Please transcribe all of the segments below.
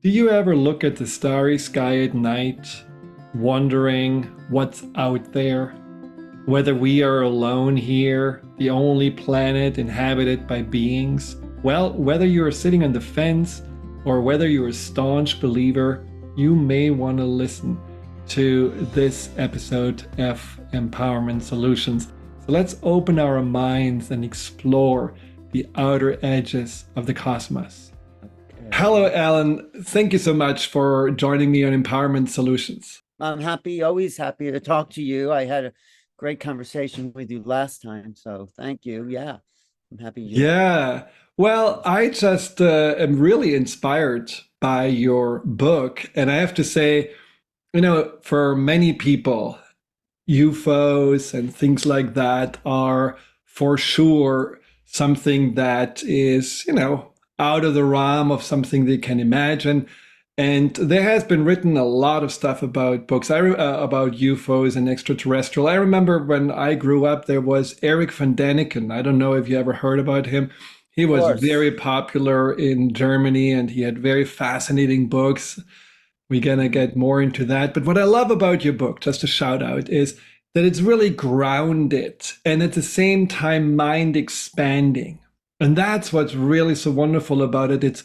Do you ever look at the starry sky at night, wondering what's out there? Whether we are alone here, the only planet inhabited by beings? Well, whether you're sitting on the fence or whether you're a staunch believer, you may want to listen to this episode of Empowerment Solutions. So let's open our minds and explore the outer edges of the cosmos. Hello, Alan. Thank you so much for joining me on Empowerment Solutions. I'm happy, always happy to talk to you. I had a great conversation with you last time, so thank you. Yeah, I'm happy you. Yeah. Well, I just am really inspired by your book. And I have to say, for many people, UFOs and things like that are for sure something that is, out of the realm of something they can imagine. And there has been written a lot of stuff about books about UFOs and extraterrestrial. I remember when I grew up, there was Eric von Däniken. I don't know if you ever heard about him. He was very popular in Germany and he had very fascinating books. We're going to get more into that. But what I love about your book, just a shout out, is that it's really grounded and at the same time mind expanding. And that's what's really so wonderful about it. It's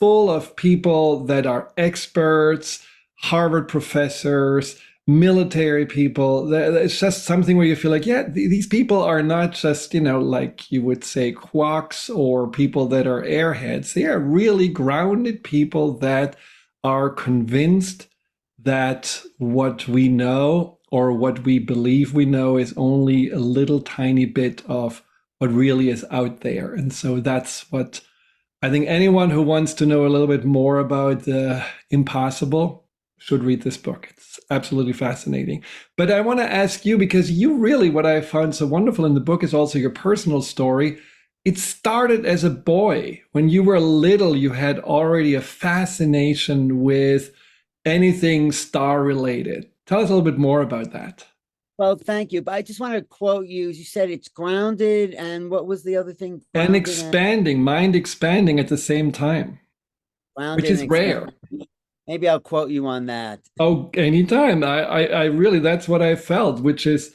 full of people that are experts, Harvard professors, military people. It's just something where you feel like, yeah, these people are not just, like you would say, quacks or people that are airheads. They are really grounded people that are convinced that what we know or what we believe we know is only a little tiny bit of what really is out there. And so that's what I think anyone who wants to know a little bit more about the impossible should read this book. It's absolutely fascinating. But I want to ask you, because you really, what I found so wonderful in the book is also your personal story. It started as a boy. When you were little, you had already a fascination with anything star related. Tell us a little bit more about that. Well, thank you. But I just want to quote you. You said it's grounded, and what was the other thing? And Grounded and expanding, mind expanding at the same time, which grounded and is rare. expanded. Maybe I'll quote you on that. Oh, anytime. I really, that's what I felt, which is,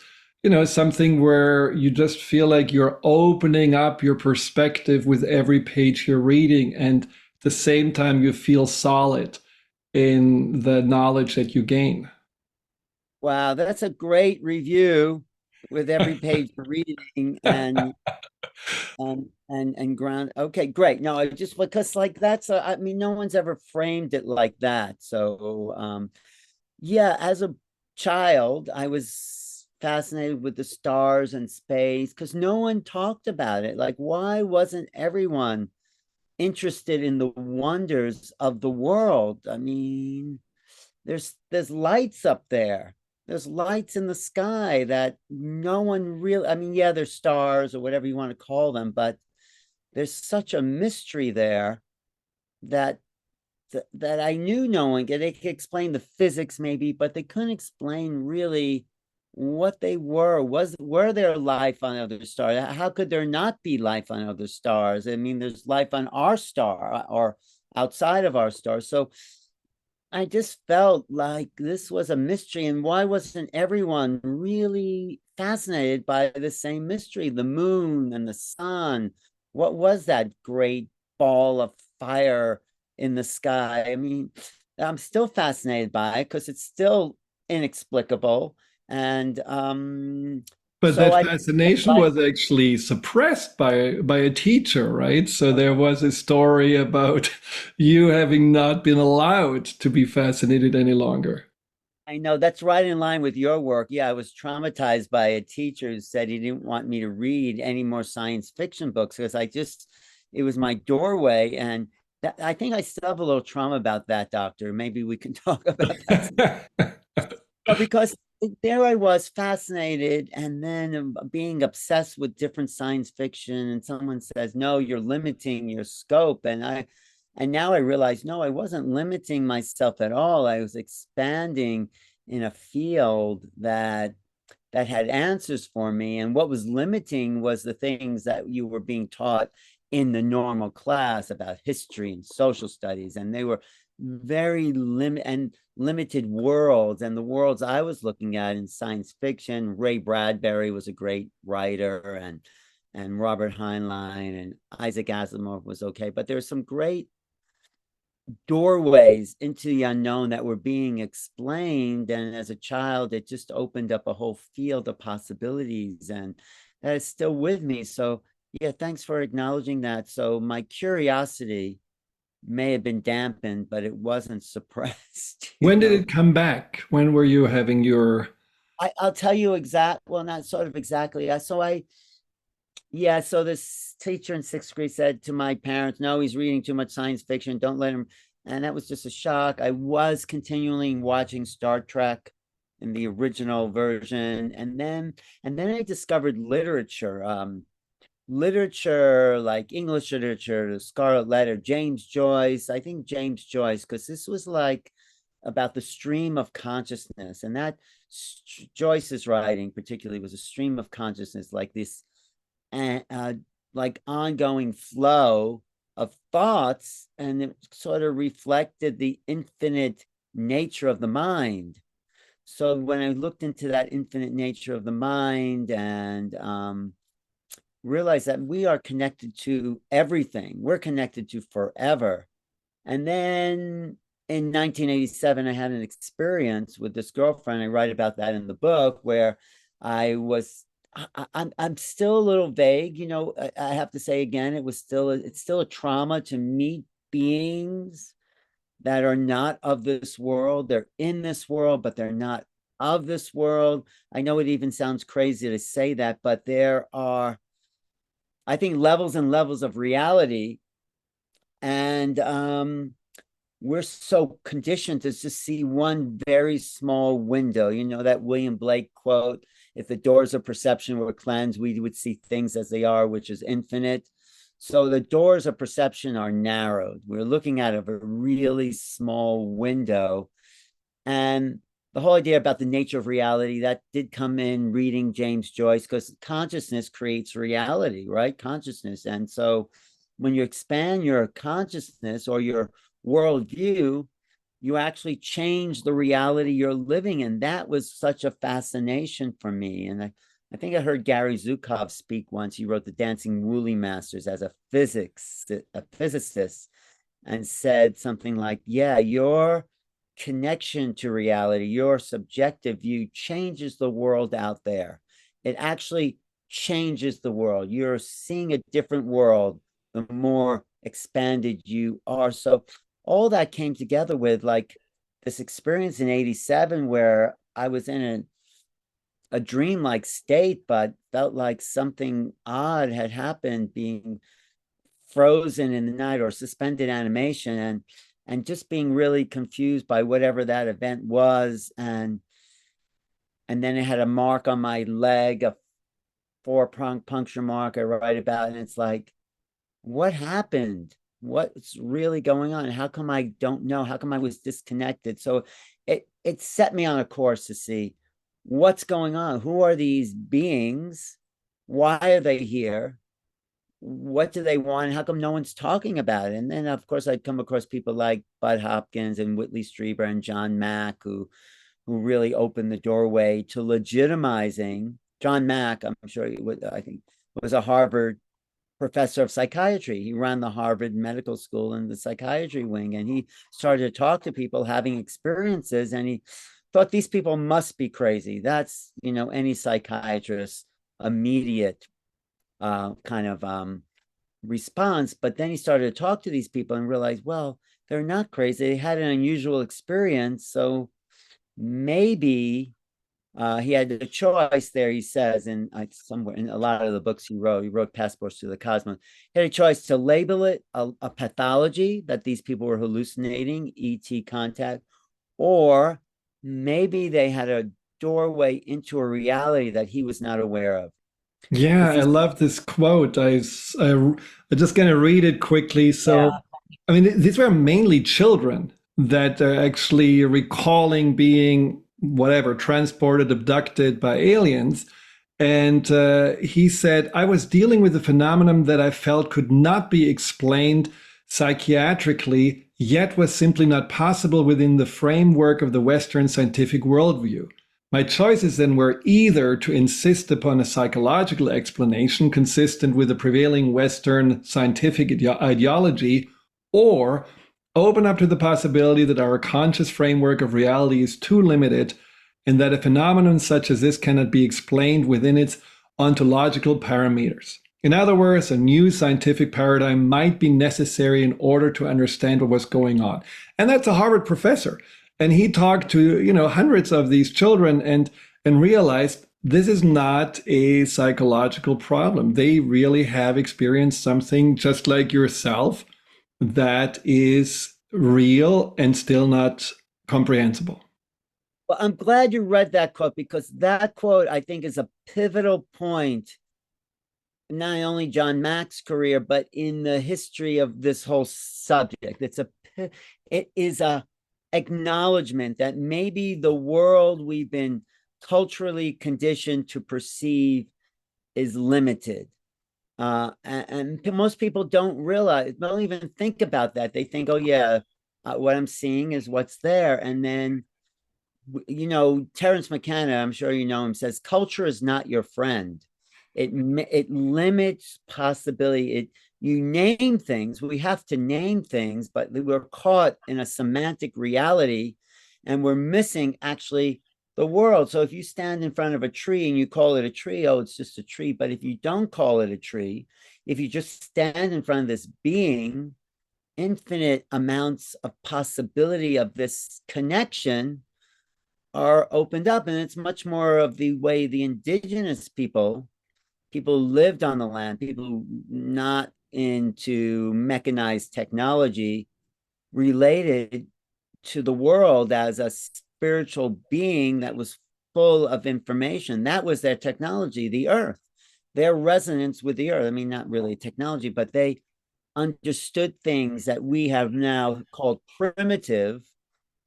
something where you just feel like you're opening up your perspective with every page you're reading. And at the same time, you feel solid in the knowledge that you gain. Wow, that's a great review with every page you're reading and ground. Okay, great. No, I just because like that's I mean, no one's ever framed it like that. So yeah, as a child, I was fascinated with the stars and space because no one talked about it. Like, why wasn't everyone interested in the wonders of the world? I mean, there's lights up there. There's lights in the sky that no one really, I mean, yeah, there's stars or whatever you want to call them, but there's such a mystery there that that I knew no one could. They could explain the physics maybe, but they couldn't explain really what they were. Were there life on other stars? How could there not be life on other stars? I mean, there's life on our star or outside of our star. So I just felt like this was a mystery. And why wasn't everyone really fascinated by the same mystery? The moon and the sun. What was that great ball of fire in the sky? I mean, I'm still fascinated by it because it's still inexplicable. And But so that I fascination like, was actually suppressed by a teacher, right? So there was a story about you having not been allowed to be fascinated any longer. I know that's right in line with your work. Yeah, I was traumatized by a teacher who said he didn't want me to read any more science fiction books because it was my doorway. And I think I still have a little trauma about that, doctor. Maybe we can talk about that. Well, because there I was fascinated and then being obsessed with different science fiction. And someone says, no, you're limiting your scope. And now I realize, no, I wasn't limiting myself at all. I was expanding in a field that had answers for me. And what was limiting was the things that you were being taught in the normal class about history and social studies. And very limited worlds, and the worlds I was looking at in science fiction. Ray Bradbury was a great writer, and Robert Heinlein and Isaac Asimov was okay, but there's some great doorways into the unknown that were being explained. And as a child, it just opened up a whole field of possibilities, and that is still with me. So yeah, thanks for acknowledging that. So my curiosity may have been dampened, but it wasn't suppressed. When did it come back? When were you having your I'll tell you well, not sort of exactly. So this teacher in sixth grade said to my parents, no, he's reading too much science fiction. Don't let him. And that was just a shock. I was continually watching Star Trek in the original version. And then I discovered literature, literature like English literature, the Scarlet Letter, James Joyce. I think James Joyce, because this was like about the stream of consciousness. And that Joyce's writing particularly was a stream of consciousness, like this and like ongoing flow of thoughts, and it sort of reflected the infinite nature of the mind. So when I looked into that infinite nature of the mind and realized that we are connected to everything, we're connected to forever. And then in 1987, I had an experience with this girlfriend. I write about that in the book, where I'm still a little vague, I have to say again, it's still a trauma to meet beings that are not of this world. They're in this world, but they're not of this world. I know it even sounds crazy to say that, but there are, I think, levels and levels of reality. And we're so conditioned to just see one very small window. That William Blake quote, if the doors of perception were cleansed, we would see things as they are, which is infinite. So the doors of perception are narrowed. We're looking out of a really small window. And the whole idea about the nature of reality, that did come in reading James Joyce, because consciousness creates reality, right? Consciousness. And so when you expand your consciousness or your worldview, you actually change the reality you're living in. That was such a fascination for me. And I think I heard Gary Zukov speak once. He wrote The Dancing Woolly Masters as a physicist, and said something like, yeah, your connection to reality, your subjective view changes the world out there. It actually changes the world. You're seeing a different world the more expanded you are. So all that came together with like this experience in 87, where I was in a dreamlike state, but felt like something odd had happened, being frozen in the night or suspended animation, and just being really confused by whatever that event was. And then it had a mark on my leg, a 4-prong puncture mark I write about. And it's like, what happened? What's really going on? How come I don't know? How come I was disconnected? So it set me on a course to see what's going on. Who are these beings? Why are they here? What do they want? How come no one's talking about it? And then, of course, I'd come across people like Bud Hopkins and Whitley Strieber and John Mack, who really opened the doorway to legitimizing. John Mack, I'm sure I think was a Harvard professor of psychiatry. He ran the Harvard Medical School in the psychiatry wing, and he started to talk to people having experiences, and he thought these people must be crazy. That's, any psychiatrist's immediate kind of response. But then he started to talk to these people and realized, well, they're not crazy. They had an unusual experience. So maybe he had a choice there, he says, and somewhere in a lot of the books he wrote Passports to the Cosmos. He had a choice to label it a pathology, that these people were hallucinating, ET contact, or maybe they had a doorway into a reality that he was not aware of. Yeah, I love this quote. I'm just going to read it quickly. So, Yeah. I mean, these were mainly children that are actually recalling being whatever, transported, abducted by aliens. And he said, I was dealing with a phenomenon that I felt could not be explained psychiatrically, yet was simply not possible within the framework of the Western scientific worldview. My choices then were either to insist upon a psychological explanation consistent with the prevailing Western scientific ideology, or open up to the possibility that our conscious framework of reality is too limited and that a phenomenon such as this cannot be explained within its ontological parameters. In other words, a new scientific paradigm might be necessary in order to understand what was going on. And that's a Harvard professor. And he talked to, hundreds of these children and realized this is not a psychological problem. They really have experienced something just like yourself that is real and still not comprehensible. Well, I'm glad you read that quote, because that quote, I think, is a pivotal point, not only John Mack's career, but in the history of this whole subject. It is a acknowledgement that maybe the world we've been culturally conditioned to perceive is limited. And most people don't realize, don't even think about that. They think, oh yeah, what I'm seeing is what's there. And then, Terence McKenna, I'm sure you know him, says culture is not your friend. It limits possibility. You name things. We have to name things, but we're caught in a semantic reality, and we're missing actually the world. So if you stand in front of a tree and you call it a tree, oh, it's just a tree. But if you don't call it a tree, if you just stand in front of this being, infinite amounts of possibility of this connection are opened up. And it's much more of the way the indigenous people lived on the land, people not into mechanized technology, related to the world as a spiritual being that was full of information. That was their technology, the earth, their resonance with the earth. I mean, not really technology, but they understood things that we have now called primitive,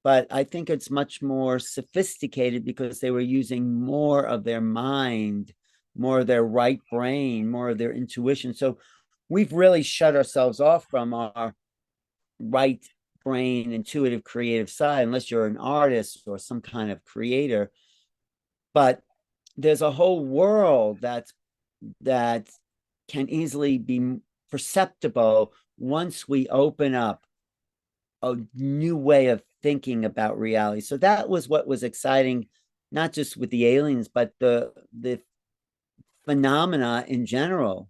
but I think it's much more sophisticated because they were using more of their mind, more of their right brain, more of their intuition. So we've really shut ourselves off from our right brain, intuitive, creative side, unless you're an artist or some kind of creator. But there's a whole world that can easily be perceptible once we open up a new way of thinking about reality. So that was what was exciting, not just with the aliens, but the phenomena in general.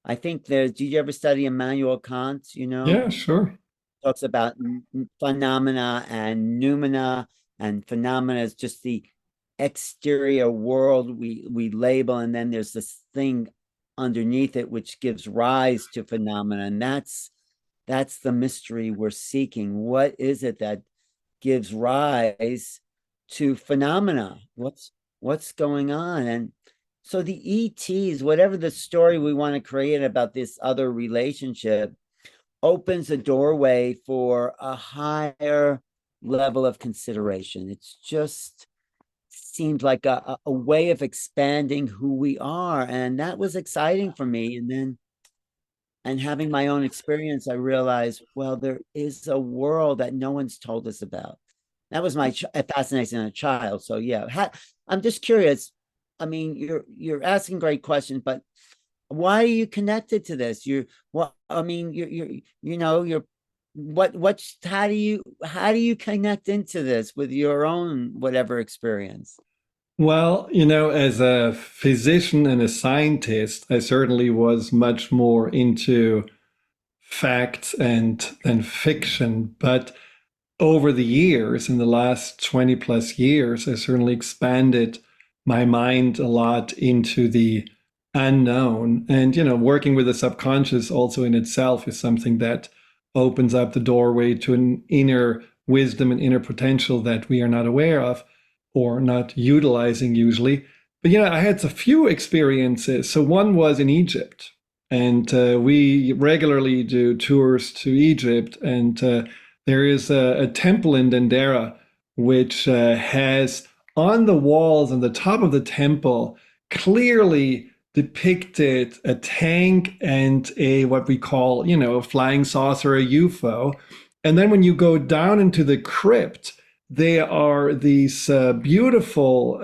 I think did you ever study Immanuel Kant? Yeah, sure. Talks about phenomena and noumena, and phenomena is just the exterior world we label, and then there's this thing underneath it which gives rise to phenomena, and that's the mystery we're seeking. What is it that gives rise to phenomena? What's going on? And so the ETs, whatever the story we want to create about this other relationship, opens a doorway for a higher level of consideration. It's just seemed like a way of expanding who we are. And that was exciting for me. And having my own experience, I realized, well, there is a world that no one's told us about. That was my fascination as a child. So yeah, I'm just curious. I mean, you're asking great questions, but why are you connected to this? I mean, you're how do you connect into this with your own whatever experience? Well, as a physician and a scientist, I certainly was much more into facts and than fiction. But over the years, in the last 20 plus years, I certainly expanded my mind a lot into the unknown. And, working with the subconscious also in itself is something that opens up the doorway to an inner wisdom and inner potential that we are not aware of or not utilizing usually. But, I had a few experiences. So one was in Egypt. And we regularly do tours to Egypt. And there is a temple in Dendera which has on the walls on the top of the temple clearly depicted a tank and a what we call, a flying saucer, a UFO. And then when you go down into the crypt, there are these beautiful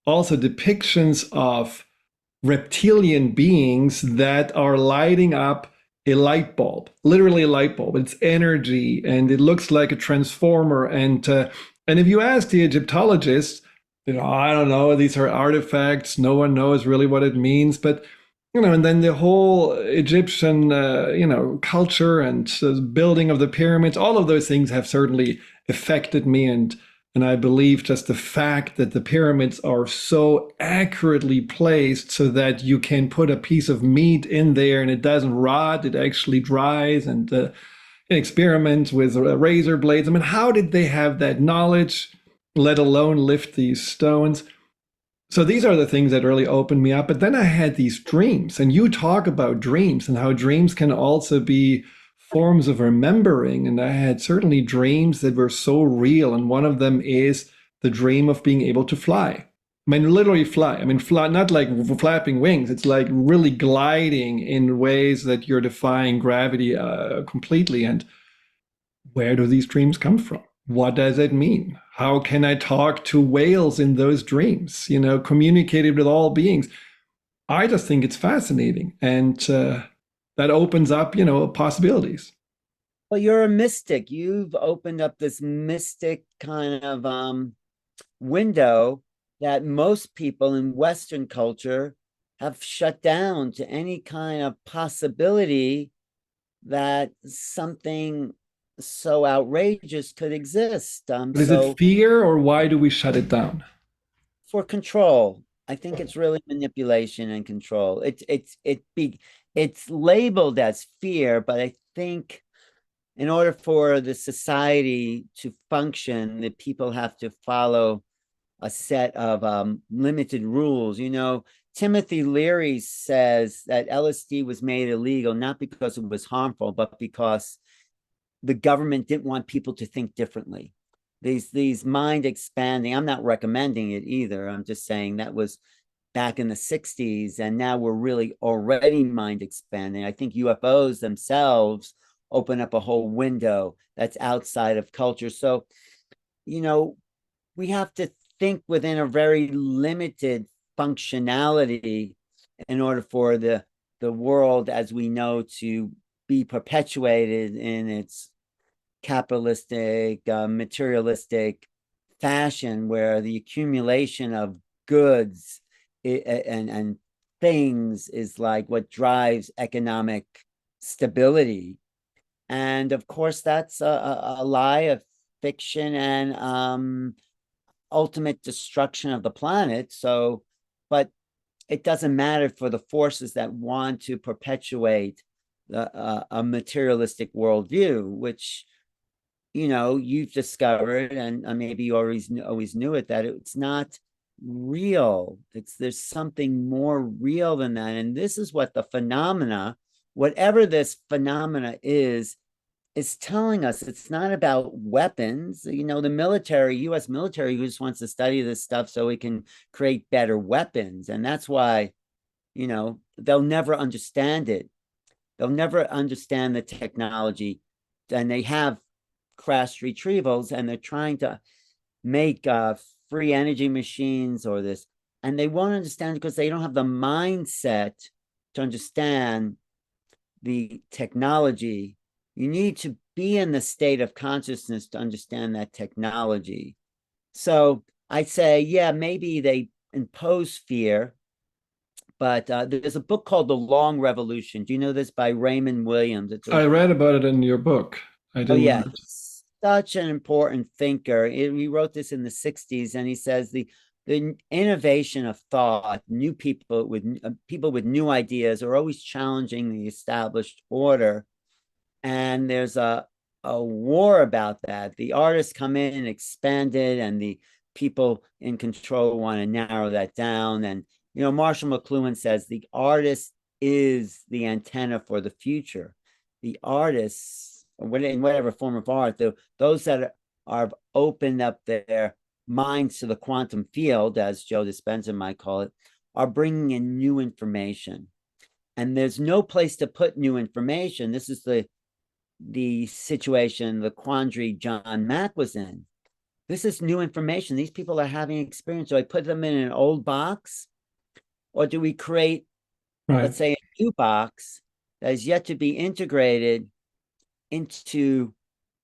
also depictions of reptilian beings that are lighting up a light bulb, literally a light bulb. It's energy, and it looks like a transformer. And if you ask the Egyptologists, I don't know, these are artifacts. No one knows really what it means, but and then the whole Egyptian, culture and building of the pyramids, all of those things have certainly affected me. And I believe just the fact that the pyramids are so accurately placed so that you can put a piece of meat in there and it doesn't rot, it actually dries, and experiments with razor blades. I mean, how did they have that knowledge, let alone lift these stones? So these are the things that really opened me up. But then I had these dreams, and you talk about dreams and how dreams can also be forms of remembering. And I had certainly dreams that were so real. And one of them is the dream of being able to fly. I mean, literally fly. I mean, fly, not like flapping wings. It's like really gliding in ways that you're defying gravity completely. And where do these dreams come from? What does it mean? How can I talk to whales in those dreams? Communicated with all beings. I just think it's fascinating, and that opens up, possibilities. Well, you're a mystic. You've opened up this mystic kind of window that most people in Western culture have shut down to any kind of possibility that something so outrageous could exist. But is it So fear, or why do we shut it down? for control, I think it's really manipulation and control. It's labeled as fear, but I think in order for the society to function, the people have to follow a set of limited rules. Timothy Leary says that LSD was made illegal not because it was harmful, but because the government didn't want people to think differently. These mind expanding, I'm not recommending it either. I'm just saying that was back in the 60s, and now we're really already mind expanding. I think UFOs themselves open up a whole window that's outside of culture. So, we have to think within a very limited functionality in order for the world as we know to be perpetuated in its capitalistic, materialistic fashion, where the accumulation of goods and things is like what drives economic stability. And of course, that's a lie, of fiction, and ultimate destruction of the planet. So, but it doesn't matter for the forces that want to perpetuate a materialistic worldview, which you've discovered, and maybe you always knew it, that it's not real. There's something more real than that. And this is what the phenomena, whatever this phenomena is telling us. It's not about weapons. The military, US military, just wants to study this stuff so it can create better weapons. And that's why, they'll never understand it. They'll never understand the technology. And they have crashed retrievals, and they're trying to make free energy machines or this, and they won't understand because they don't have the mindset to understand the technology. You need to be in the state of consciousness to understand that technology. So I say, yeah, maybe they impose fear, but there's a book called The Long Revolution. Do you know this, by Raymond Williams? I read about it in your book. I Oh didn't. yeah, he's such an important thinker. He wrote this in the 60s, and he says the innovation of thought, new people with new ideas are always challenging the established order. And there's a war about that. The artists come in and expand it, and the people in control want to narrow that down. And Marshall McLuhan says the artist is the antenna for the future. The artists, in whatever form of art, those that are opened up their minds to the quantum field, as Joe Dispenza might call it, are bringing in new information. And there's no place to put new information. This is the the situation, the quandary John Mack was in. This is new information. These people are having experience. So I put them in an old box, or do we create, let's say, a new box that is yet to be integrated into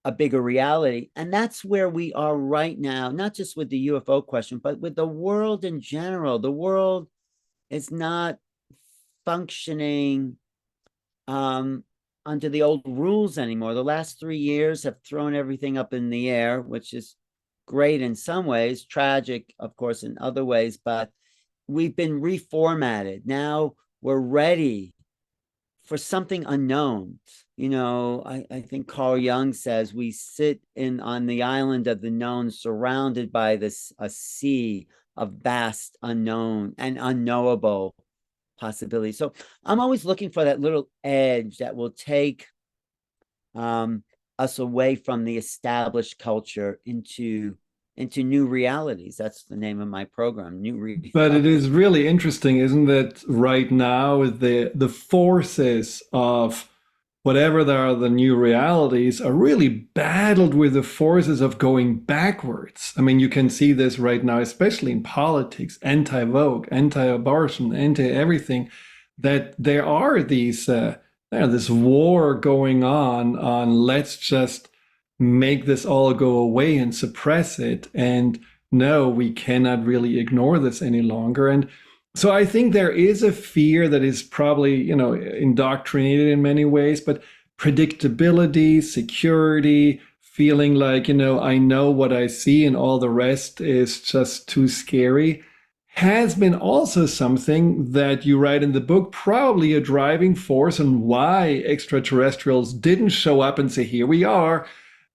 a bigger reality? And that's where we are right now, not just with the UFO question, but with the world in general. The world is not functioning under the old rules anymore. The last 3 years have thrown everything up in the air, which is great in some ways, tragic, of course, in other ways, but we've been reformatted. Now we're ready for something unknown. I think Carl Jung says we sit on the island of the known, surrounded by a sea of vast unknown and unknowable possibilities. So I'm always looking for that little edge that will take us away from the established culture into new realities. That's the name of my program, New Realities. But it is really interesting, isn't it? Right now, the forces of whatever there are, the new realities are really battled with the forces of going backwards. I mean, you can see this right now, especially in politics, anti-woke, anti-abortion, anti-everything, that there are this war going on let's just make this all go away and suppress it. And no, we cannot really ignore this any longer. And so I think there is a fear that is probably, indoctrinated in many ways, but predictability, security, feeling like, I know what I see and all the rest is just too scary, has been also something that you write in the book, probably a driving force on why extraterrestrials didn't show up and say, here we are.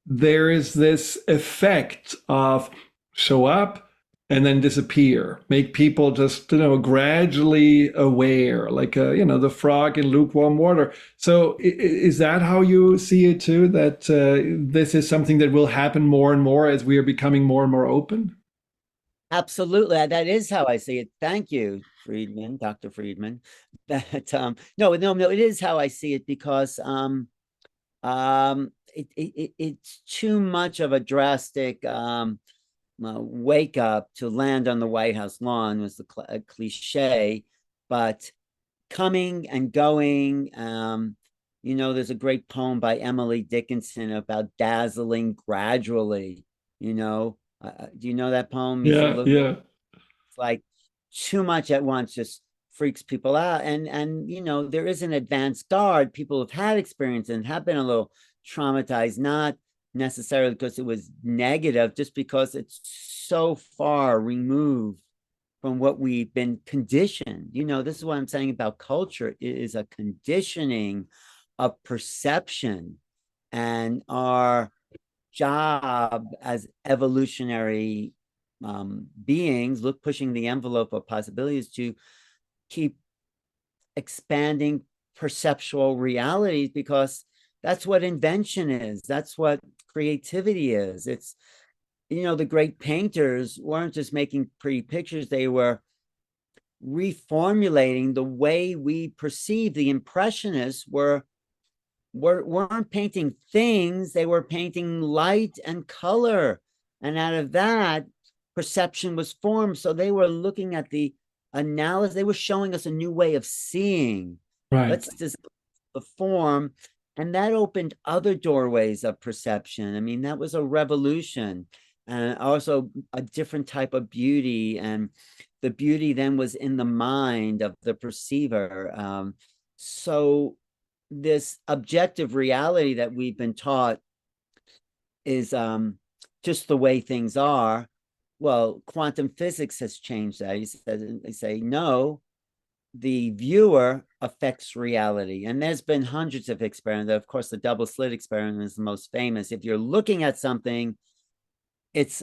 There is this effect of show up and then disappear, make people just, gradually aware, like, the frog in lukewarm water. So is that how you see it too, that this is something that will happen more and more as we are becoming more and more open? Absolutely. That is how I see it. Thank you, Friedemann, Dr. Friedemann. That no, it is how I see it, because it's too much of a drastic wake up to land on the White House lawn, was the cliche, but coming and going. There's a great poem by Emily Dickinson about dazzling gradually. Do you know that poem? You should Yeah, look. yeah. It's like too much at once just freaks people out. And there is an advanced guard. People have had experience and have been a little traumatized, not necessarily because it was negative, just because it's so far removed from what we've been conditioned. This is what I'm saying about culture. It is a conditioning of perception, and our job as evolutionary beings, pushing the envelope of possibilities, to keep expanding perceptual realities, because that's what invention is. That's what creativity is. It's, the great painters weren't just making pretty pictures. They were reformulating the way we perceive. The Impressionists weren't painting things. They were painting light and color. And out of that, perception was formed. So they were looking at the analysis. They were showing us a new way of seeing. Right. Let's just the form. And that opened other doorways of perception. I mean, that was a revolution, and also a different type of beauty. And the beauty then was in the mind of the perceiver. So this objective reality that we've been taught is just the way things are. Well, quantum physics has changed that. They say, no, the viewer affects reality. And there's been hundreds of experiments. Of course, the double slit experiment is the most famous. If you're looking at something, it's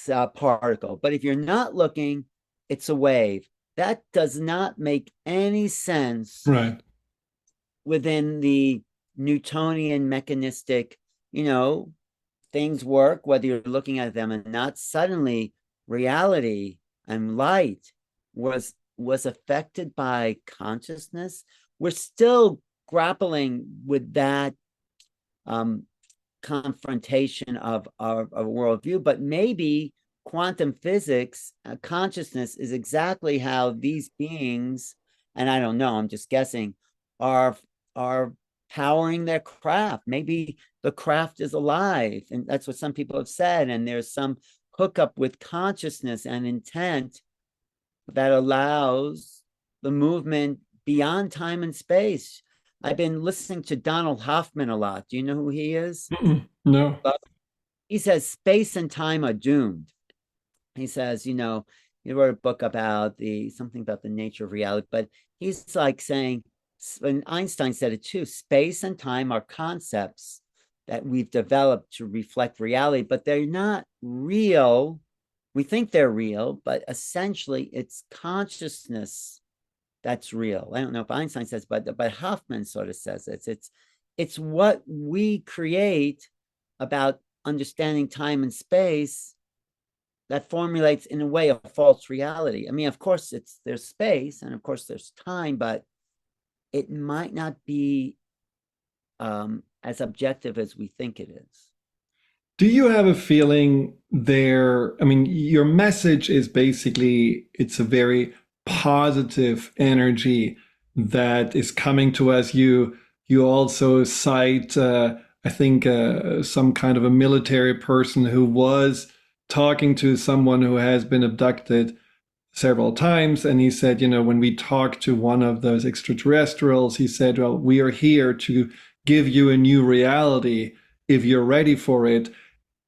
a particle. But if you're not looking, it's a wave. That does not make any sense Right. within the Newtonian mechanistic, things work whether you're looking at them and not. Suddenly reality and light was affected by consciousness. We're still grappling with that confrontation of our worldview, but maybe quantum physics, consciousness is exactly how these beings, and I don't know, I'm just guessing, are are powering their craft. Maybe the craft is alive, and that's what some people have said, and there's some hookup with consciousness and intent that allows the movement beyond time and space. I've been listening to Donald Hoffman a lot. Do you know who he is? No. He says space and time are doomed. He says, he wrote a book about something about the nature of reality, but he's like saying, and Einstein said it too, space and time are concepts that we've developed to reflect reality, but they're not real. We think they're real, but essentially it's consciousness that's real. I don't know if Einstein says, but Hoffman sort of says it's what we create about understanding time and space that formulates in a way a false reality. I mean, of course there's space and of course there's time, but it might not be as objective as we think it is. Do you have a feeling there? I mean, your message is basically it's a very positive energy that is coming to us. You also cite, I think, some kind of a military person who was talking to someone who has been abducted several times, and he said, when we talk to one of those extraterrestrials, he said, well, we are here to give you a new reality if you're ready for it.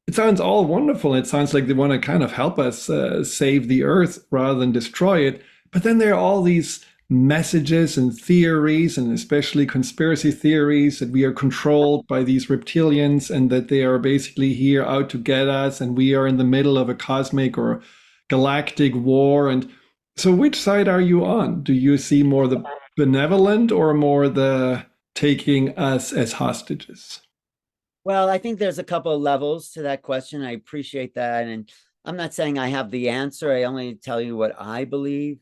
It sounds all wonderful. It sounds like they want to kind of help us save the earth rather than destroy it. But then there are all these messages and theories, and especially conspiracy theories, that we are controlled by these reptilians and that they are basically here out to get us, and we are in the middle of a cosmic or galactic war. And so which side are you on? Do you see more the benevolent or more the taking us as hostages? Well, I think there's a couple of levels to that question. I appreciate that. And I'm not saying I have the answer. I only tell you what I believe.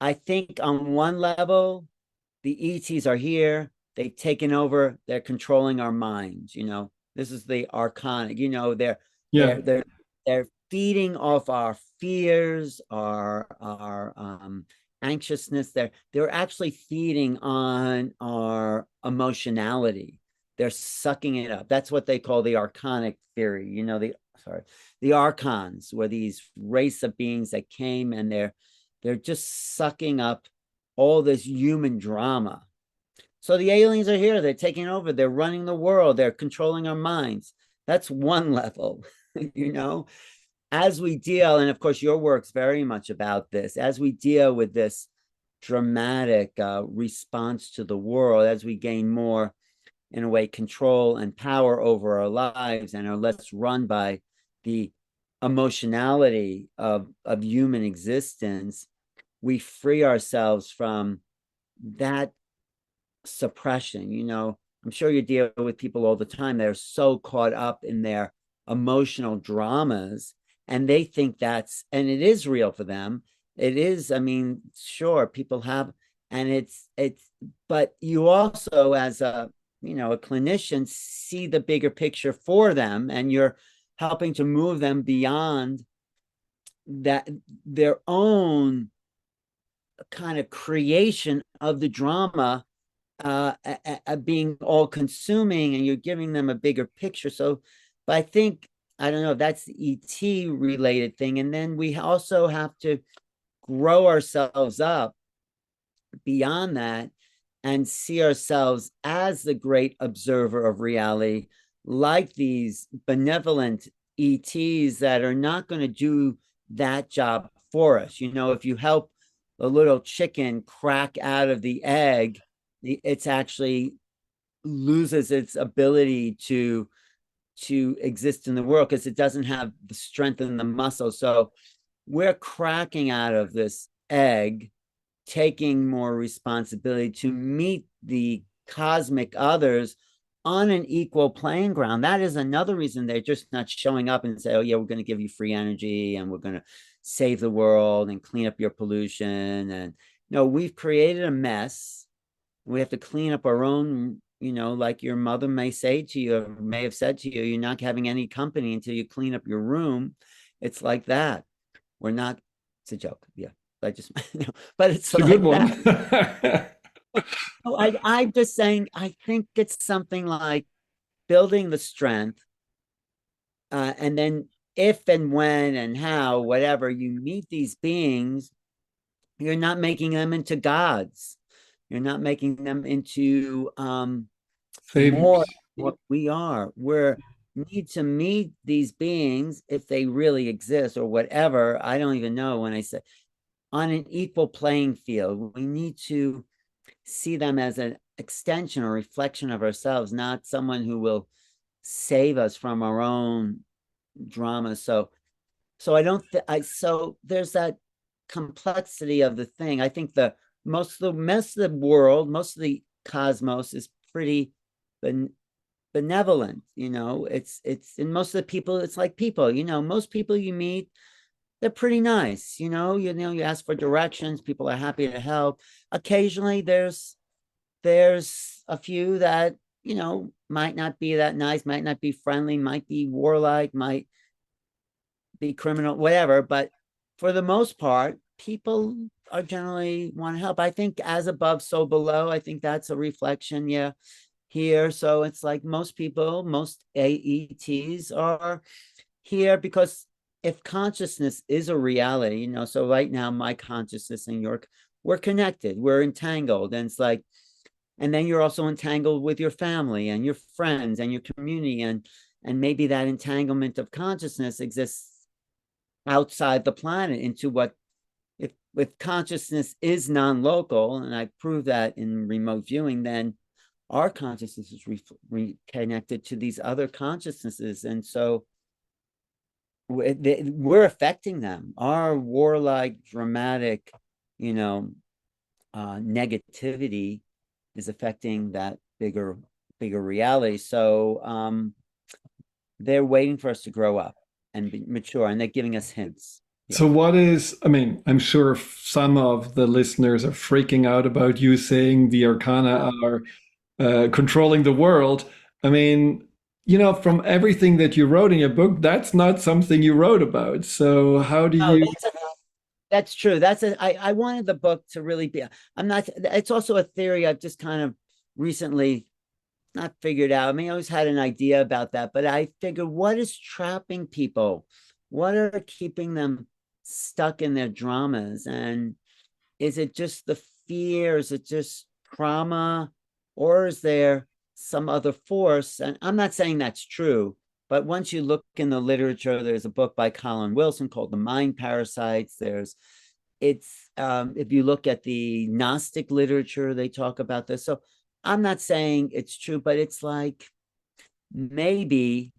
I think on one level, the ETs are here. They've taken over. They're controlling our minds. This is the archonic. They're Yeah. they're they're they're feeding off our fears, our anxiousness. They're actually feeding on our emotionality. They're sucking it up. That's what they call the archonic theory. The archons were these race of beings that came, and they're just sucking up all this human drama. So the aliens are here. They're taking over. They're running the world. They're controlling our minds. That's one level, as we deal, and of course your work's very much about this, as we deal with this dramatic response to the world, as we gain more, in a way, control and power over our lives and are less run by the emotionality of human existence, we free ourselves from that suppression. I'm sure you deal with people all the time that are so caught up in their emotional dramas, and they think and it is real for them. It is, I mean, sure, people have, and it's, but you also, as a clinician, see the bigger picture for them, and you're helping to move them beyond that, their own kind of creation of the drama being all consuming, and you're giving them a bigger picture. So, but I think, I don't know, that's the ET related thing. And then we also have to grow ourselves up beyond that and see ourselves as the great observer of reality, like these benevolent ETs that are not going to do that job for us. If you help a little chicken crack out of the egg, it's actually loses its ability to exist in the world because it doesn't have the strength and the muscle. So we're cracking out of this egg, taking more responsibility to meet the cosmic others on an equal playing ground. That is another reason they're just not showing up and say, oh yeah, we're going to give you free energy and we're going to save the world and clean up your pollution. And no, we've created a mess. We have to clean up our own, like your mother may say to you, or may have said to you, you're not having any company until you clean up your room. It's like that. We're not, it's a joke. Yeah. I just, but it's It's a good like one. that. So I'm just saying, I think it's something like building the strength, and then if and when and how, whatever you meet these beings, you're not making them into gods. You're not making them into more Saviors. what we are. We need to meet these beings if they really exist or whatever. I don't even know when I say on an equal playing field. We need to see them as an extension or reflection of ourselves, not someone who will save us from our own drama. So I don't so there's that complexity of the thing. I think the most of the world, most of the cosmos is pretty benevolent. It's in most of the people, it's like people, most people you meet, they're pretty nice. You ask for directions, people are happy to help. Occasionally there's a few that might not be that nice, might not be friendly, might be warlike, might be criminal, whatever. But for the most part, people are generally want to help. I think as above, so below. I think that's a reflection, yeah, here. So it's like most people, most AETs are here because if consciousness is a reality, so right now my consciousness and your, we're connected, we're entangled, and it's like, and then you're also entangled with your family and your friends and your community, and maybe that entanglement of consciousness exists outside the planet into what, if consciousness is non-local, and I prove that in remote viewing, then our consciousness is reconnected to these other consciousnesses, and so we're affecting them. Our warlike, dramatic, negativity is affecting that bigger reality. So they're waiting for us to grow up and be mature, and they're giving us hints. Yeah. So what is, I mean, I'm sure some of the listeners are freaking out about you saying the Arcana are controlling the world. I mean, from everything that you wrote in your book, that's not something you wrote about. So how do Oh, you? that's true. I wanted the book to really be, I'm not, it's also a theory I've just kind of recently not figured out. I mean, I always had an idea about that, but I figured, what is trapping people? What are keeping them stuck in their dramas? And is it just the fear? Is it just trauma? Or is there some other force? And I'm not saying that's true, but once you look in the literature, there's a book by Colin Wilson called The Mind Parasites. If you look at the Gnostic literature, they talk about this. So I'm not saying it's true, but it's like maybe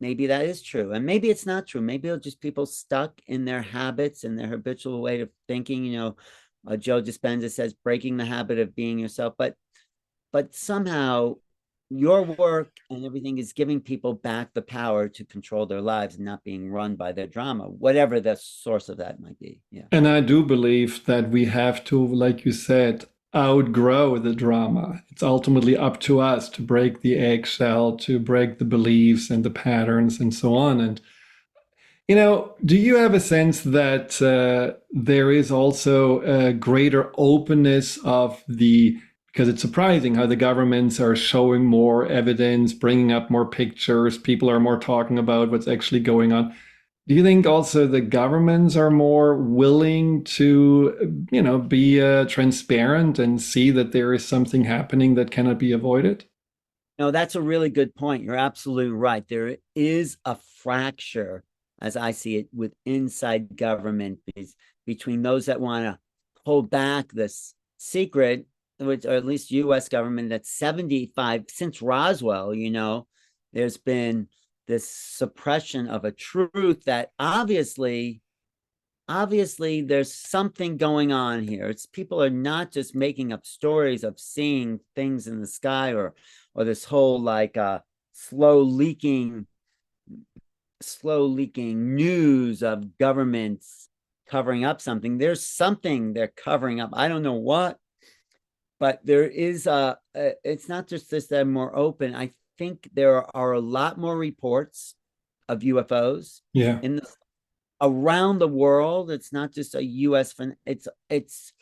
that is true, and maybe it's not true. Maybe it's just people stuck in their habits and their habitual way of thinking. Joe Dispenza says breaking the habit of being yourself, but somehow your work and everything is giving people back the power to control their lives and not being run by their drama, whatever the source of that might be. Yeah. And I do believe that we have to, like you said, outgrow the drama. It's ultimately up to us to break the eggshell, to break the beliefs and the patterns and so on. And do you have a sense that there is also a greater openness of because it's surprising how the governments are showing more evidence, bringing up more pictures, people are more talking about what's actually going on. Do you think also the governments are more willing to, be transparent and see that there is something happening that cannot be avoided? No, that's a really good point. You're absolutely right. There is a fracture, as I see it, with inside government between those that want to hold back this secret, which, or at least U.S. government, that's 75 since Roswell. There's been this suppression of a truth that obviously there's something going on here. It's people are not just making up stories of seeing things in the sky, or this whole like slow leaking news of governments covering up something. There's something they're covering up. I don't know what, but there is it's not just this that are more open. I think there are a lot more reports of UFOs Yeah. in the around the world. It's not just a US it's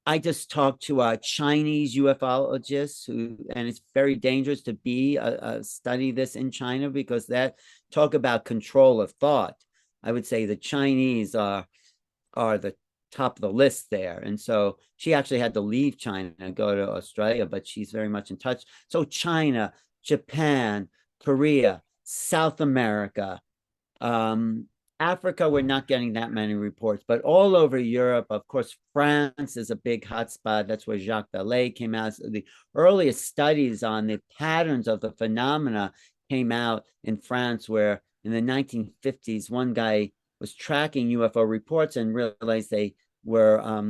I just talked to a Chinese ufologist who, and it's very dangerous to be study this in China, because that talk about control of thought. I would say the Chinese are the top of the list there. And so she actually had to leave China and go to Australia, but she's very much in touch. So China, Japan, Korea, South America, um, Africa, we're not getting that many reports, but all over Europe, of course, France is a big hotspot. That's where Jacques Vallée came out. So the earliest studies on the patterns of the phenomena came out in France, where in the 1950s, one guy was tracking UFO reports and realized they were, I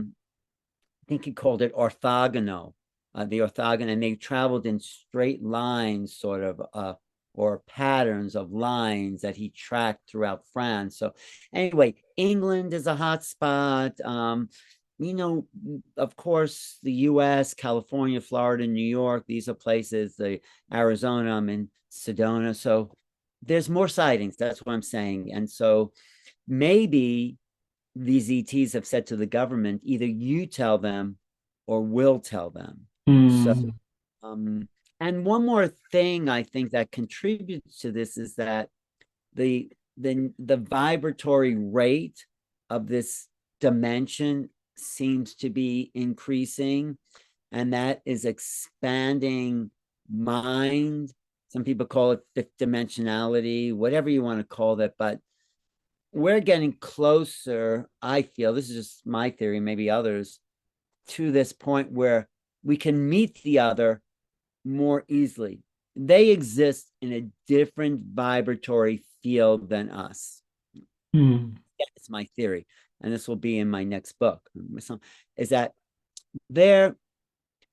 think he called it orthogonal, the orthogonal, and they traveled in straight lines, sort of, or patterns of lines that he tracked throughout France. So anyway, England is a hot spot. You know, of course, the US, California, Florida, New York, these are places, the Arizona, I'm in Sedona. So there's more sightings. That's what I'm saying. And so maybe these ETs have said to the government, either you tell them or we'll tell them. So, Mm. um, and one more thing I think that contributes to this is that the vibratory rate of this dimension seems to be increasing, and that is expanding mind. Some people call it fifth dimensionality, whatever you want to call that, but we're getting closer, I feel, this is just my theory, maybe others, to this point where we can meet the other more easily. They exist in a different vibratory field than us. Mm. It's my theory, and this will be in my next book. Is that there?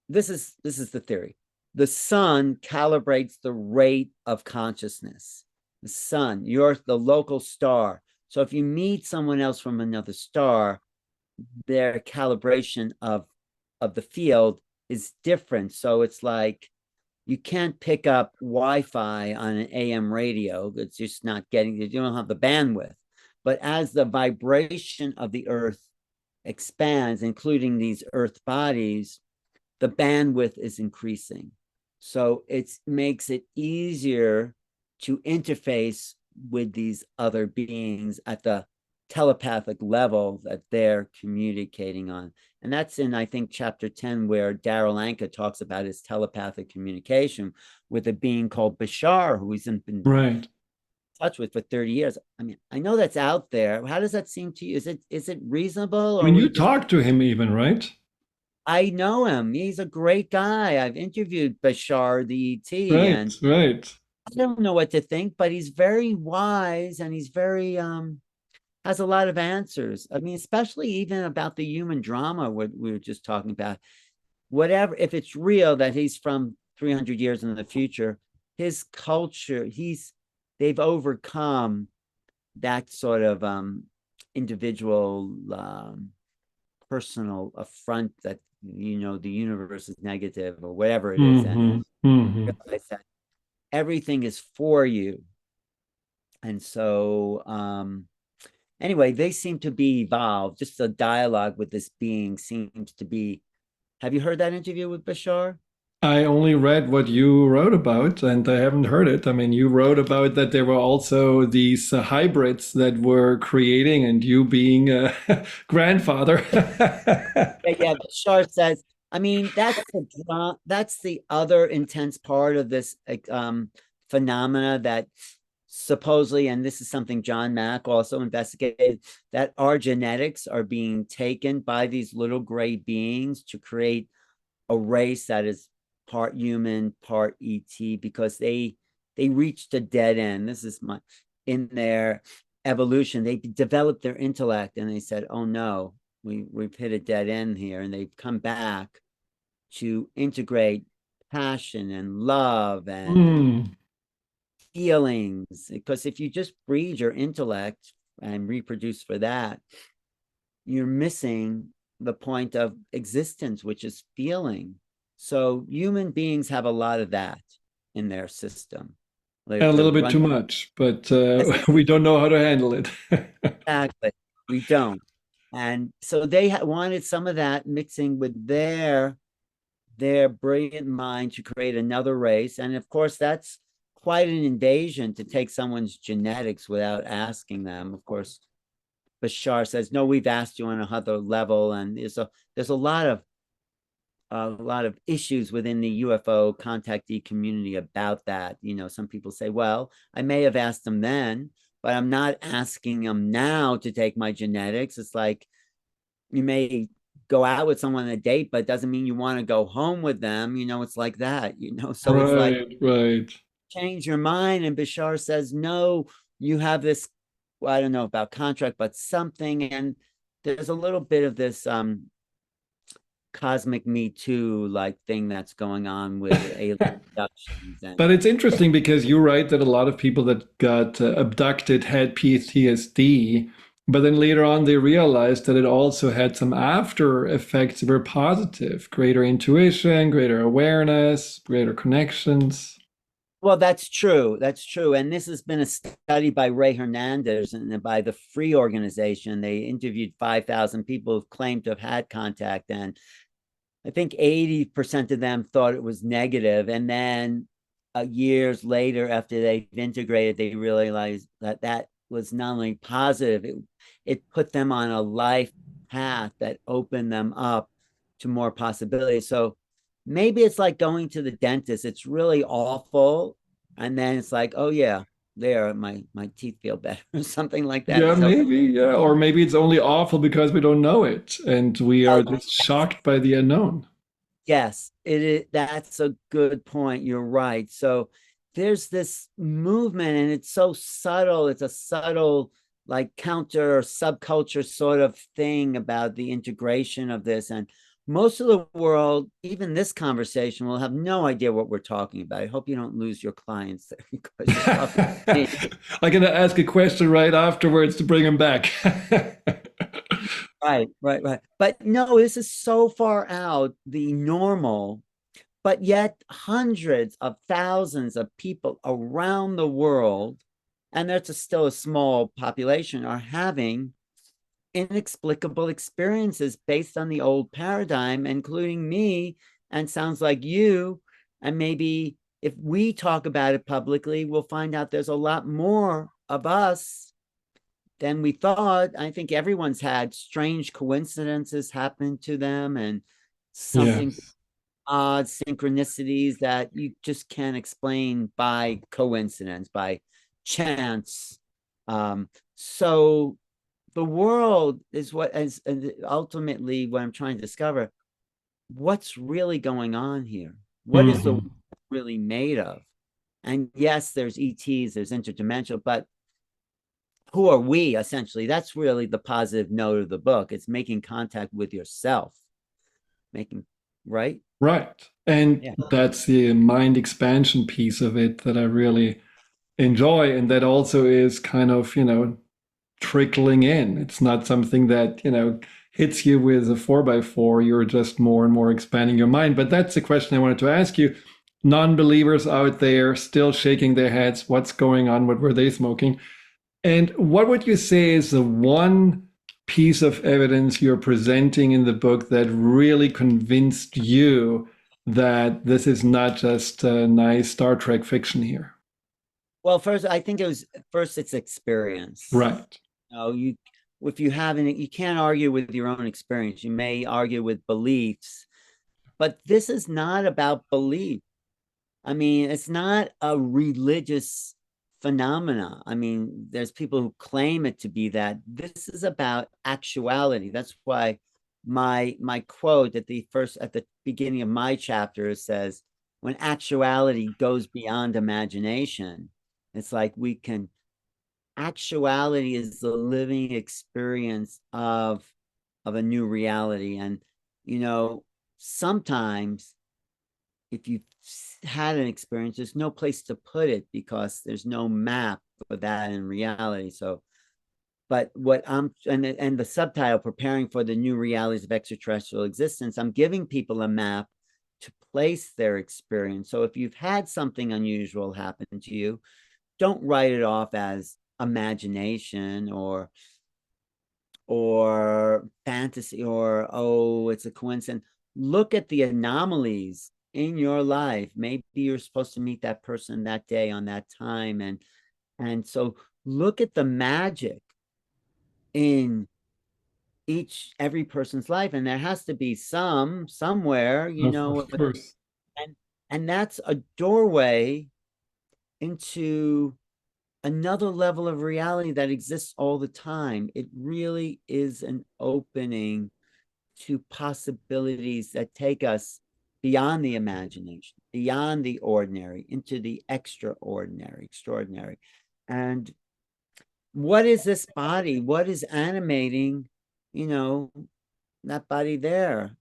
This is the theory. The sun calibrates the rate of consciousness. The sun, you're the local star. So if you meet someone else from another star, their calibration of the field is different. So it's like you can't pick up Wi-Fi on an AM radio. It's just not getting, you don't have the bandwidth. But as the vibration of the earth expands, including these earth bodies, the bandwidth is increasing. So it makes it easier to interface with these other beings at the telepathic level that they're communicating on. And that's in, I think, chapter 10, where Darryl Anka talks about his telepathic communication with a being called Bashar, who he's been Right. touch with for 30 years. I mean, I know that's out there. How does that seem to you? Is it reasonable, I or mean, are you we just, talked to him even, right? I know him. He's a great guy. I've interviewed Bashar the ET, Right, and right. I don't know what to think, but he's very wise, and he's very has a lot of answers. I mean, especially even about the human drama what we were just talking about. Whatever, if it's real that he's from 300 years in the future, his culture, they've overcome that sort of individual personal affront that, you know, the universe is negative or whatever it is, and Hmm. Hmm. realize that everything is for you. And so anyway, they seem to be evolved. Just the dialogue with this being seems to be. Have you heard that interview with Bashar? I only read what you wrote about, and I haven't heard it. I mean, you wrote about that there were also these hybrids that were creating, and you being a grandfather. Yeah, Bashar says, I mean, that's the other intense part of this phenomena that supposedly, and this is something John Mack also investigated, that our genetics are being taken by these little gray beings to create a race that is part human, part ET, because they reached a dead end. This is my in their evolution. They developed their intellect and they said, oh no, we've hit a dead end here. And they've come back to integrate passion and love and Mm. feelings. Because if you just breed your intellect and reproduce for that, you're missing the point of existence, which is feeling. So human beings have a lot of that in their system. And a They're little bit run too much, but we don't know how to handle it. exactly. We don't. And so they wanted some of that mixing with their brilliant mind to create another race. And of course, that's quite an invasion to take someone's genetics without asking them. Of course, Bashar says, no, we've asked you on another level. And there's a lot of issues within the UFO contactee community about that. You know, some people say, well, I may have asked them then, but I'm not asking them now to take my genetics. It's like you may go out with someone on a date, but it doesn't mean you want to go home with them. You know, it's like that, you know. So it's like Right, right. change your mind. And Bashar says, no, you have this, well, I don't know about contract, but something. And there's a little bit of this cosmic Me Too like thing that's going on with alien abductions. But And it's interesting because you write that a lot of people that got abducted had PTSD, but then later on they realized that it also had some after effects that were positive, greater intuition, greater awareness, greater connections. well, that's true. That's true. And this has been a study by Ray Hernandez and by the Free Organization. They interviewed 5,000 people who claimed to have had contact. And I think 80% of them thought it was negative. And then years later, after they've integrated, they realized that that was not only positive, it put them on a life path that opened them up to more possibilities. So maybe it's like going to the dentist. It's really awful. And then it's like, oh yeah, there, my teeth feel better or something like that. Yeah, So maybe, yeah. Or maybe it's only awful because we don't know it and we are oh, just shocked by the unknown. yes, it is. That's a good point. You're right. So there's this movement, and it's so subtle. It's a subtle, like counter or subculture sort of thing about the integration of this. And most of the world, even this conversation, will have no idea what we're talking about. I hope you don't lose your clients there because you're talking to me. I'm gonna ask a question right afterwards to bring him back. Right, right, right. But no, this is so far out the normal, but yet hundreds of thousands of people around the world, and that's still a small population, are having inexplicable experiences based on the old paradigm, including me, and sounds like you. And maybe if we talk about it publicly, we'll find out there's a lot more of us than we thought. I think everyone's had strange coincidences happen to them and something Yes. odd synchronicities that you just can't explain by coincidence, by chance. So the world is what is ultimately what I'm trying to discover. What's really going on here? What is the world Mhm. really made of? And yes, there's ETs, there's interdimensional, but who are we essentially? That's really the positive note of the book. It's making contact with yourself, making right. Right. And Yeah. that's the mind expansion piece of it that I really enjoy. And that also is kind of, trickling in. It's not something that, hits you with a 4x4. You're just more and more expanding your mind. But that's the question I wanted to ask you. Non-believers out there still shaking their heads. What's going on? What were they smoking? And what would you say is the one piece of evidence you're presenting in the book that really convinced you that this is not just a nice Star Trek fiction here? Well, first, I think it was first it's experience. Right. You if you haven't, you can't argue with your own experience. You may argue with beliefs, but this is not about belief. I mean, it's not a religious phenomena. I mean, there's people who claim it to be that. This is about actuality. That's why my quote at the beginning of my chapter says, when actuality goes beyond imagination, it's like we can actuality is the living experience of a new reality. And you know, sometimes if you've had an experience, there's no place to put it because there's no map for that in reality. So, but what I'm and the subtitle, preparing for the new realities of extraterrestrial existence, I'm giving people a map to replace their experience. So if you've had something unusual happen to you, don't write it off as imagination or fantasy, or oh, it's a coincidence. Look at the anomalies in your life. Maybe you're supposed to meet that person that day on that time, and so look at the magic in every person's life, and there has to be some somewhere, Of course. and that's a doorway into another level of reality that exists all the time. It really is an opening to possibilities that take us beyond the imagination, beyond the ordinary, into the extraordinary, extraordinary. And what is this body? What is animating, you know, that body there,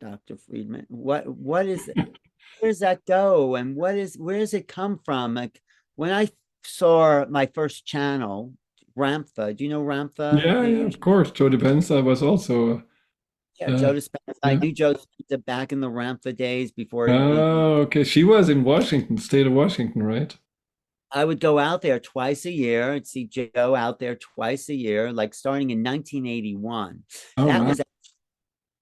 Dr. Friedemann? What is it? Where does that go? And where does it come from? Like when I saw my first channel, Ramtha, do you know Ramtha? Yeah, yeah, of course. Joe Dispenza was also, Yeah, uh, Joe Dispenza. I yeah. knew Joe Dispenza back in the Ramtha days before Oh, okay. She was in Washington, state of Washington, right? I would go out there twice a year and see Joe out there twice a year, like starting in 1981. Oh, That wow. was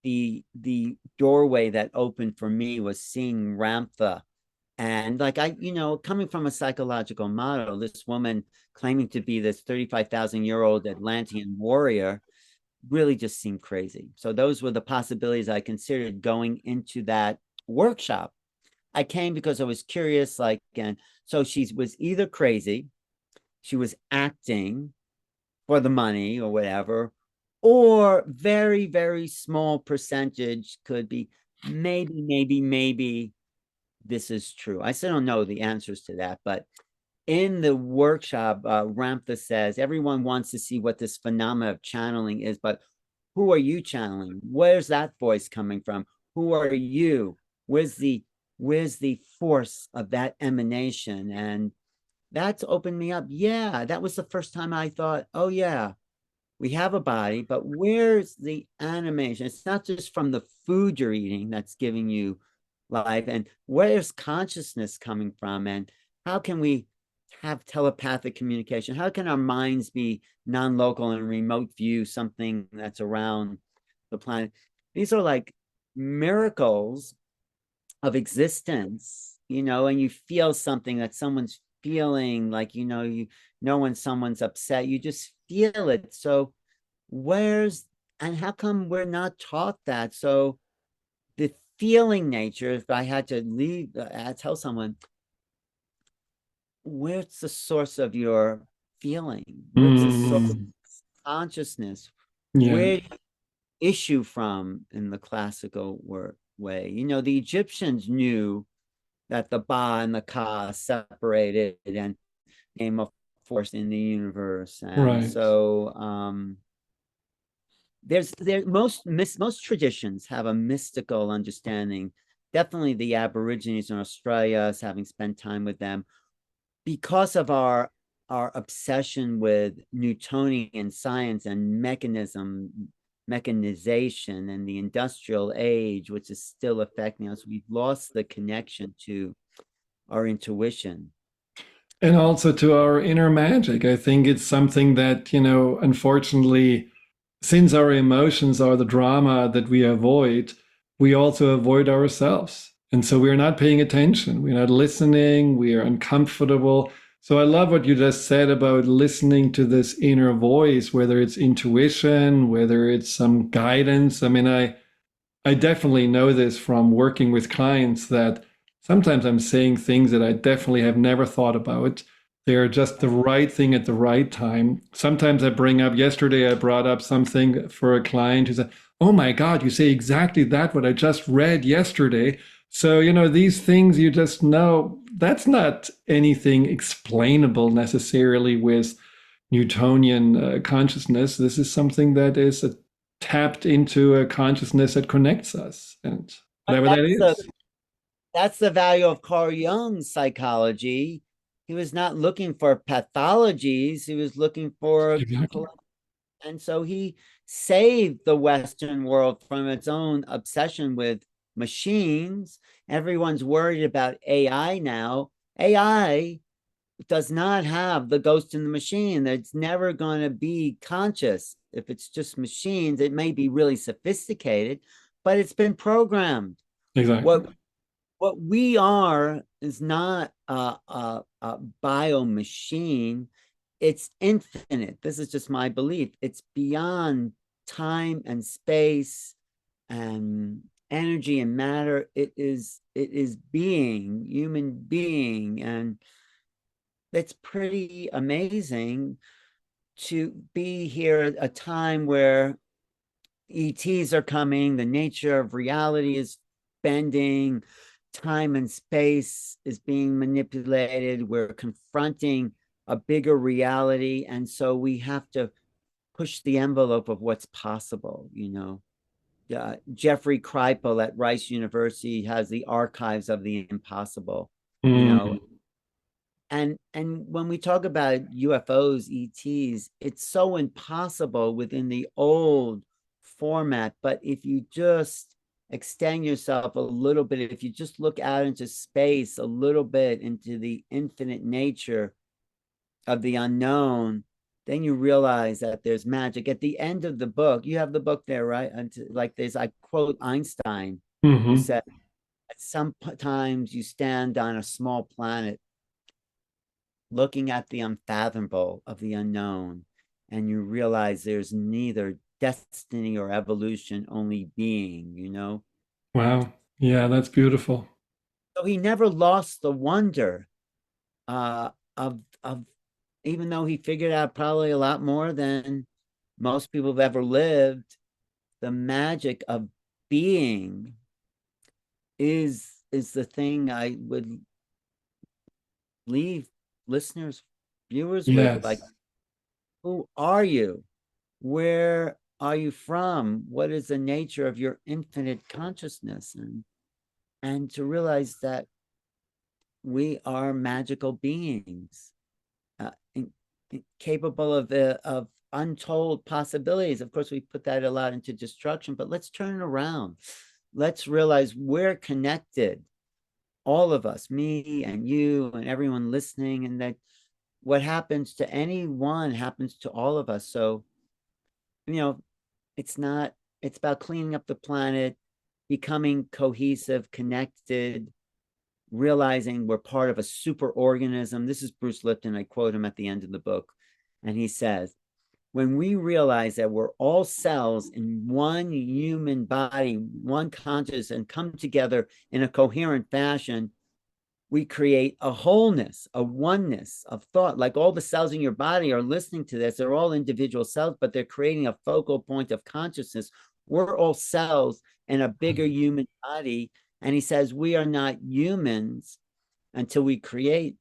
the doorway that opened for me, was seeing Ramtha. And like coming from a psychological model, this woman claiming to be this 35,000-year-old Atlantean warrior really just seemed crazy. So those were the possibilities I considered going into that workshop. I came because I was curious, and so she was either crazy, she was acting for the money or whatever, or very, very small percentage could be maybe this is true. I still don't know the answers to that, but in the workshop, Ramtha says everyone wants to see what this phenomena of channeling is, but who are you channeling? Where's that voice coming from? Who are you? Where's the force of that emanation? And that's opened me up. Yeah, that was the first time I thought, oh yeah, we have a body, but where's the animation? It's not just from the food you're eating that's giving you life, and where's consciousness coming from, and how can we have telepathic communication? How can our minds be non-local and remote view something that's around the planet? These are like miracles of existence, and you feel something that someone's feeling, like when someone's upset, you just feel it. So and how come we're not taught that? So the feeling nature, if I had to tell someone, where's the source of your feeling? Where's the source of Mm, consciousness? yeah, Where do you issue from in the classical way? The Egyptians knew that the Ba and the Ka separated and became a force in the universe. And right. so most traditions have a mystical understanding. Definitely the Aborigines in Australia, having spent time with them, because of our obsession with Newtonian science and mechanization and the industrial age, which is still affecting us. We've lost the connection to our intuition. And also to our inner magic. I think it's something that, unfortunately, since our emotions are the drama that we avoid, we also avoid ourselves. And so we're not paying attention, we're not listening, we are uncomfortable. So I love what you just said about listening to this inner voice, whether it's intuition, whether it's some guidance. I mean, I definitely know this from working with clients that sometimes I'm saying things that I definitely have never thought about. They're just the right thing at the right time. Sometimes yesterday I brought up something for a client who said, "Oh my God, you say exactly that what I just read yesterday." So, these things you just know that's not anything explainable necessarily with Newtonian consciousness. This is something that is tapped into a consciousness that connects us, and But whatever that is. that's the value of Carl Jung's psychology. He was not looking for pathologies, he was looking for, Exactly. and so he saved the Western world from its own obsession with machines. Everyone's worried about AI now. AI does not have the ghost in the machine. It's never going to be conscious. If it's just machines, it may be really sophisticated, but it's been programmed. Exactly. What we are is not a bio machine. It's infinite. This is just my belief. It's beyond time and space and energy and matter. It is being, human being, and it's pretty amazing to be here at a time where ETs are coming, the nature of reality is bending, time and space is being manipulated. We're confronting a bigger reality. And so we have to push the envelope of what's possible, Jeffrey Kripal at Rice University has the archives of the impossible, you know, Mm. and when we talk about UFOs, ETs, it's so impossible within the old format. But if you just extend yourself a little bit, if you just look out into space a little bit, into the infinite nature of the unknown, then you realize that there's magic. At the end of the book, you have the book there, right? And like there's, I quote Einstein, who Hmm. said, sometimes you stand on a small planet looking at the unfathomable of the unknown, and you realize there's neither destiny or evolution, only being. Wow. Yeah, that's beautiful. So he never lost the wonder of even though he figured out probably a lot more than most people have ever lived, the magic of being is the thing I would leave listeners, viewers with. Like, Yes. who are you? Where are you from? What is the nature of your infinite consciousness? And to realize that we are magical beings, in, capable of untold possibilities. Of course, we put that a lot into destruction, but let's turn it around. Let's realize we're connected, all of us, me and you and everyone listening, and that what happens to anyone happens to all of us. So, you know, it's not, it's about cleaning up the planet, becoming cohesive, connected, realizing we're part of a super organism. This is Bruce Lipton. I quote him at the end of the book. And he says, when we realize that we're all cells in one human body, one conscious, and come together in a coherent fashion, we create a wholeness, a oneness of thought. Like all the cells in your body are listening to this. They're all individual cells, but they're creating a focal point of consciousness. We're all cells in a bigger human body. And he says, we are not humans until we create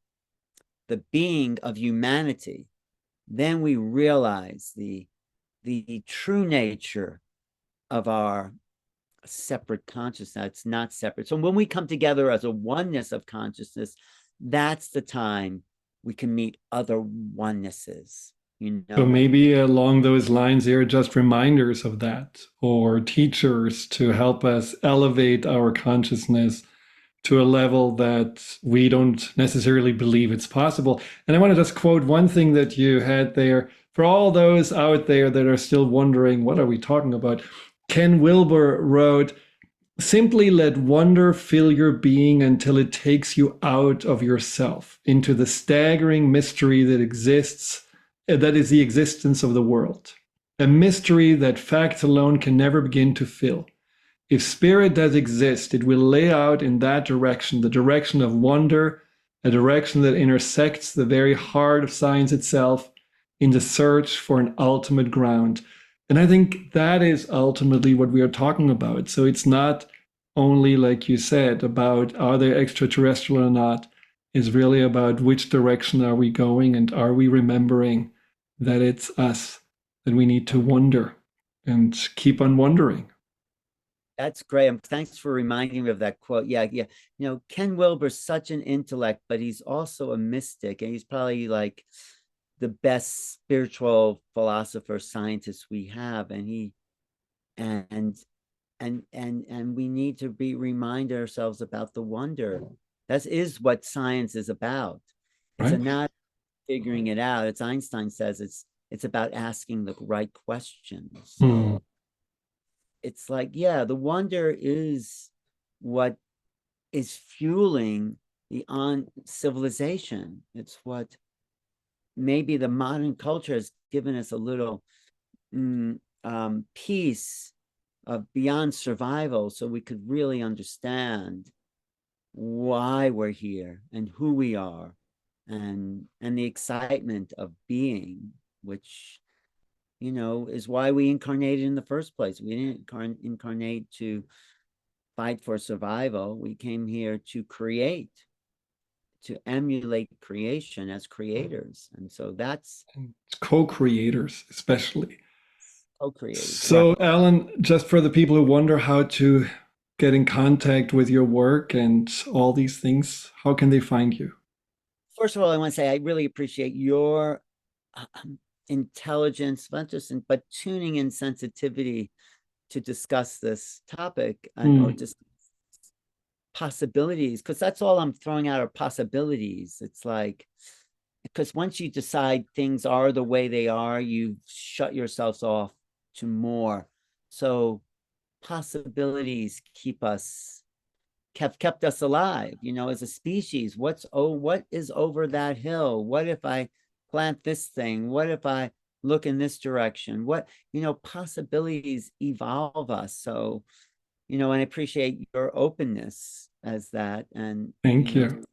the being of humanity. Then we realize the true nature of our separate consciousness. It's not separate. So when we come together as a oneness of consciousness, that's the time we can meet other onenesses, you So know? maybe along those lines, they're just reminders of that, or teachers to help us elevate our consciousness to a level that we don't necessarily believe it's possible. And I want to just quote one thing that you had there. For all those out there that are still wondering, what are we talking about? Ken Wilber wrote, simply let wonder fill your being until it takes you out of yourself into the staggering mystery that exists, that is the existence of the world. A mystery that facts alone can never begin to fill. If spirit does exist, it will lay out in that direction, the direction of wonder, a direction that intersects the very heart of science itself in the search for an ultimate ground. And I think that is ultimately what we are talking about. So it's not only, like you said, about are they extraterrestrial or not. It's really about which direction are we going and are we remembering that it's us that we need to wonder and keep on wondering. That's great. Thanks for reminding me of that quote. Yeah, yeah. Ken Wilber's such an intellect, but he's also a mystic, and he's probably like the best spiritual philosopher, scientist we have. And and we need to remind ourselves about the wonder. That is what science is about. It's Right. not figuring it out. It's Einstein says it's about asking the right questions. So it's like, yeah, the wonder is what is fueling the civilization. It's what maybe the modern culture has given us a little piece of beyond survival, so we could really understand why we're here and who we are, and the excitement of being, which is why we incarnated in the first place. We didn't incarnate to fight for survival. We came here to create, to emulate creation as creators, and so that's Co-creators, especially. co-creators, right? So, Alan, just for the people who wonder how to get in contact with your work and all these things, how can they find you? First of all, I want to say I really appreciate your intelligence, but tuning in sensitivity to discuss this topic or just possibilities, because that's all I'm throwing out are possibilities. It's like, because once you decide things are the way they are, you shut yourselves off to more. So possibilities kept us alive, as a species. What is over that hill? What if I plant this thing? What if I look in this direction? What, possibilities evolve us. So, and I appreciate your openness as that. And, Thank you.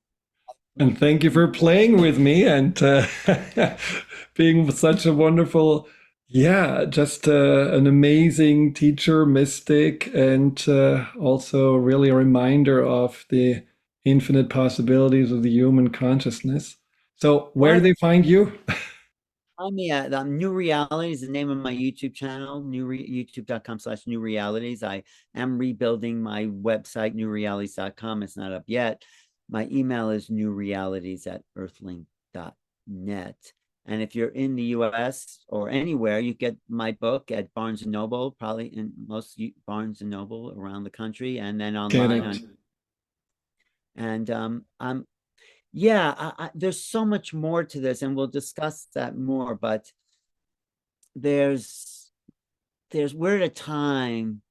And thank you for playing with me and being such a wonderful, just an amazing teacher, mystic, and also really a reminder of the infinite possibilities of the human consciousness. So where do they find you? The New Realities, the name of my YouTube channel, youtube.com/New Realities. I am rebuilding my website, newrealities.com. It's not up yet. My email is newrealities@earthlink.net. And if you're in the US or anywhere, you get my book at Barnes & Noble, probably in most Barnes & Noble around the country, and then online. There's so much more to this, and we'll discuss that more, but we're at a time,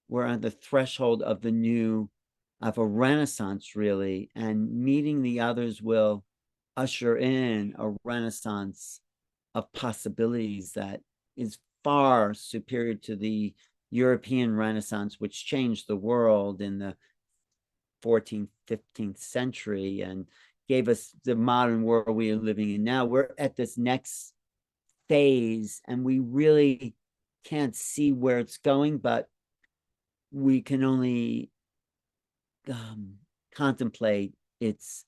we're on the threshold of of a renaissance, really, and meeting the others will usher in a renaissance of possibilities that is far superior to the European Renaissance, which changed the world in the 14th, 15th century and gave us the modern world we are living in now. We're at this next phase, and we really can't see where it's going, but we can only contemplate its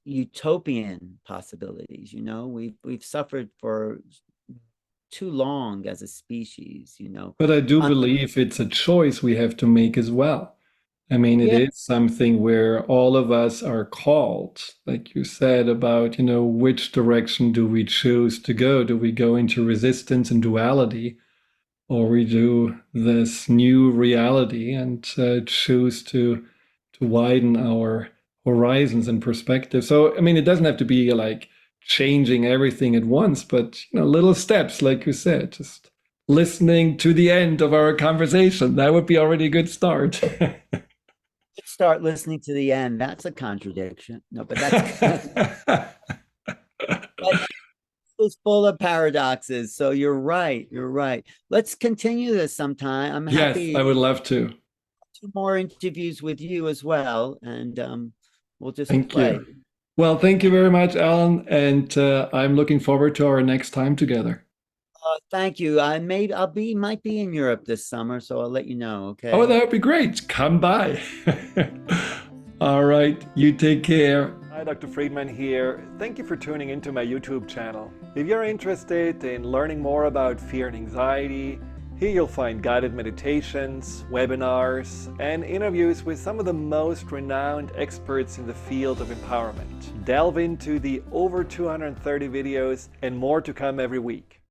utopian possibilities. We've suffered for too long as a species. But I do believe it's a choice we have to make as well. I mean, it is something where all of us are called, like you said, about, which direction do we choose to go? Do we go into resistance and duality, or we do this new reality and choose to widen our horizons and perspective? So, I mean, it doesn't have to be like changing everything at once, but, little steps, like you said, just listening to the end of our conversation. That would be already a good start. Start listening to the end. That's a contradiction. No, but that's it's full of paradoxes. So you're right. You're right. Let's continue this sometime. I'm happy. Yes, I would love to. 2 more interviews with you as well, and we'll just play. You. Well, thank you very much, Alan, and I'm looking forward to our next time together. Thank you. Might be in Europe this summer, so I'll let you know. Okay. Oh, that would be great. Come by. All right. You take care. Hi, Dr. Friedemann here. Thank you for tuning into my YouTube channel. If you're interested in learning more about fear and anxiety, here you'll find guided meditations, webinars, and interviews with some of the most renowned experts in the field of empowerment. Delve into the over 230 videos and more to come every week.